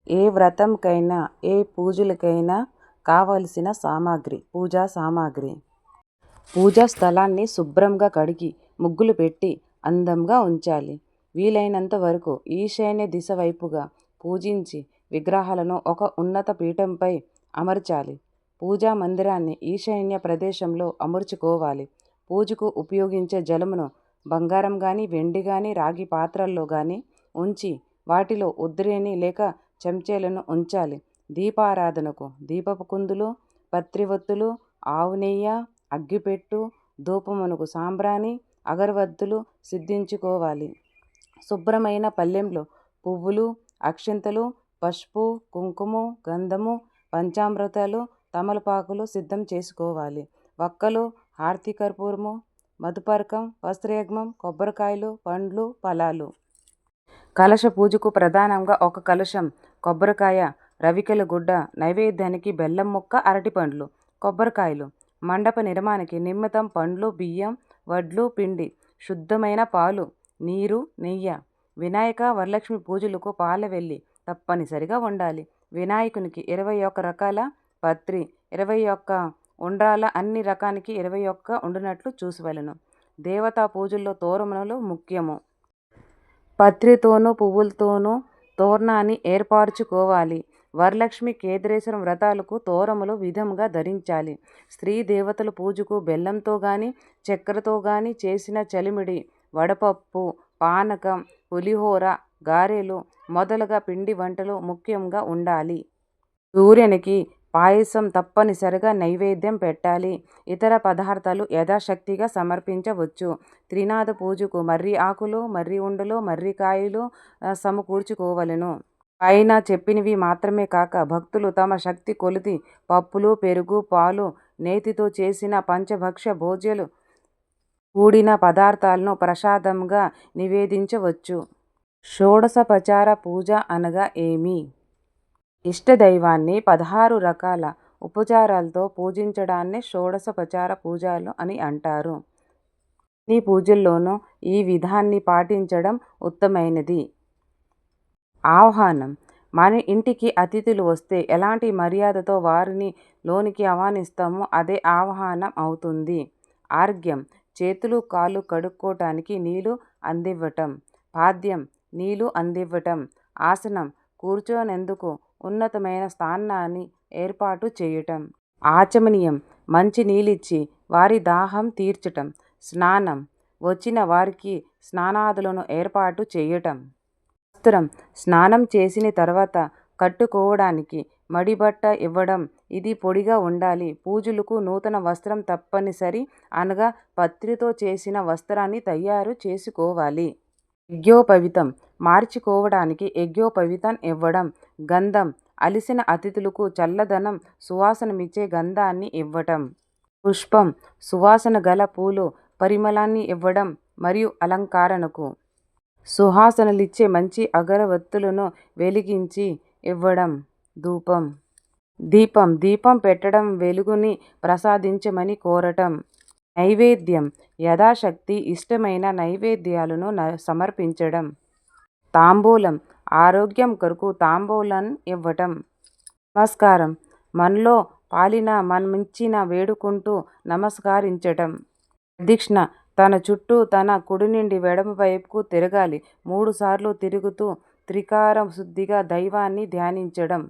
ఏ వ్రతంకైనా ఏ పూజలకైనా కావలసిన సామాగ్రి పూజా సామాగ్రి. పూజా స్థలాన్ని శుభ్రంగా కడిగి ముగ్గులు పెట్టి అందంగా ఉంచాలి. వీలైనంత వరకు ఈశాన్య దిశ వైపుగా పూజించి విగ్రహాలను ఒక ఉన్నత పీఠంపై అమర్చాలి. పూజా మందిరాన్ని ఈశాన్య ప్రదేశంలో అమర్చుకోవాలి. పూజకు ఉపయోగించే జలమును బంగారం కానీ వెండి కానీ రాగి పాత్రల్లో కానీ ఉంచి వాటిలో ఉద్రేణి లేక చెంచాలను ఉంచాలి. దీపారాధనకు దీపపు కుందులు, పత్రివత్తులు, ఆవు నెయ్యి, అగ్గిపెట్టు, ధూపమునకు సాంబ్రాణి, అగరవత్తులు సిద్ధించుకోవాలి. శుభ్రమైన పళ్ళెంలో పువ్వులు, అక్షింతలు, పసుపు, కుంకుమ, గంధము, పంచామృతాలు, తమలపాకులు సిద్ధం చేసుకోవాలి. వక్కలు, హారతి కర్పూరము, మధుపర్కం, వస్త్రయజ్ఞం, కొబ్బరికాయలు, పండ్లు, ఫలాలు. కలశ పూజకు ప్రధానంగా ఒక కలశం, కొబ్బరికాయ, రవికెల గుడ్డ, నైవేద్యానికి బెల్లం ముక్క, అరటిపండ్లు, కొబ్బరికాయలు. మండప నిర్మాణానికి నిమిత్తం పండ్లు, బియ్యం, వడ్లు, పిండి, శుద్ధమైన పాలు, నీరు, నెయ్యి. వినాయక వరలక్ష్మి పూజలకు పాలవెల్లి తప్పనిసరిగా ఉండాలి. వినాయకునికి 21 రకాల పత్రి, 21 ఉండ్రాల అన్ని రకానికి 21 ఉండునట్లు చూసవలెను. దేవతా పూజల్లో తోరణములు ముఖ్యము. పత్రితోనూ పువ్వులతోనూ తోరణాన్ని ఏర్పరచుకోవాలి. వరలక్ష్మి కేదారేశ్వరం వ్రతాలకు తోరణములు విధముగా ధరించాలి. స్త్రీ దేవతల పూజకు బెల్లంతో గాని చక్కెరతో గాని చేసిన చలిమిడి, వడపప్పు, పానకం, పులిహోర, గారెలు మొదలగు పిండి వంటలు ముఖ్యంగా ఉండాలి. సూర్యునికి పాయసం తప్పనిసరిగా నైవేద్యం పెట్టాలి. ఇతర పదార్థాలు యథాశక్తిగా సమర్పించవచ్చు. త్రినాథ పూజకు మర్రి ఆకులు, మర్రి ఉండలు, మర్రికాయలు సమకూర్చుకోవలెను. పైన చెప్పినవి మాత్రమే కాక భక్తులు తమ శక్తి కొలది పప్పులు, పెరుగు, పాలు, నేతితో చేసిన పంచభక్ష భోజ్యాలు కూడిన పదార్థాలను ప్రసాదంగా నివేదించవచ్చు. షోడశోపచార పూజ అనగా ఏమి? ఇష్టదైవాన్ని 16 రకాల ఉపచారాలతో పూజించడాన్ని షోడశోపచార పూజలు అని అంటారు. అన్ని పూజల్లోనూ ఈ విధాన్ని పాటించడం ఉత్తమమైనది. ఆహ్వానం. మన ఇంటికి అతిథులు వస్తే ఎలాంటి మర్యాదతో వారిని లోనికి ఆహ్వానిస్తామో అదే ఆహ్వానం అవుతుంది. ఆర్ఘ్యం. చేతులు కాళ్ళు కడుక్కోవటానికి నీళ్లు అందివ్వటం. పాద్యం. నీళ్లు అందివ్వటం. ఆసనం. కూర్చొనేందుకు ఉన్నతమైన స్థానాన్ని ఏర్పాటు చేయటం. ఆచమనీయం. మంచి నీళ్ళిచ్చి వారి దాహం తీర్చటం. స్నానం. వచ్చిన వారికి స్నానాదులను ఏర్పాటు చేయటం. వస్త్రం. స్నానం చేసిన తర్వాత కట్టుకోవడానికి మడిబట్ట ఇవ్వడం. ఇది పొడిగా ఉండాలి. పూజలకు నూతన వస్త్రం తప్పనిసరి అనగా పత్రితో చేసిన వస్త్రాన్ని తయారు చేసుకోవాలి. యజ్ఞోపవీతం. మార్చుకోవడానికి యజ్ఞోపవీతం ఇవ్వడం. గంధం. అలిసిన అతిథులకు చల్లదనం సువాసనమిచ్చే గంధాన్ని ఇవ్వటం. పుష్పం. సువాసన గల పూలు పరిమళాన్ని ఇవ్వడం మరియు అలంకరణకు సువాసనలిచ్చే మంచి అగరవత్తులను వెలిగించి ఇవ్వడం. ధూపం. దీపం. దీపం పెట్టడం వెలుగుని ప్రసాదించమని కోరటం. నైవేద్యం. యథాశక్తి ఇష్టమైన నైవేద్యాలను సమర్పించడం. తాంబూలం. ఆరోగ్యం కొరకు తాంబూలం ఇవ్వటం. నమస్కారం. మనలో పాలిన మనమిచ్చిన వేడుకుంటూ నమస్కరించటం. ప్రదక్షిణ. తన చుట్టూ తన కుడి నుండి ఎడమ వైపుకు తిరగాలి. 3 సార్లు తిరుగుతూ త్రికార శుద్ధిగా దైవాన్ని ధ్యానించడం.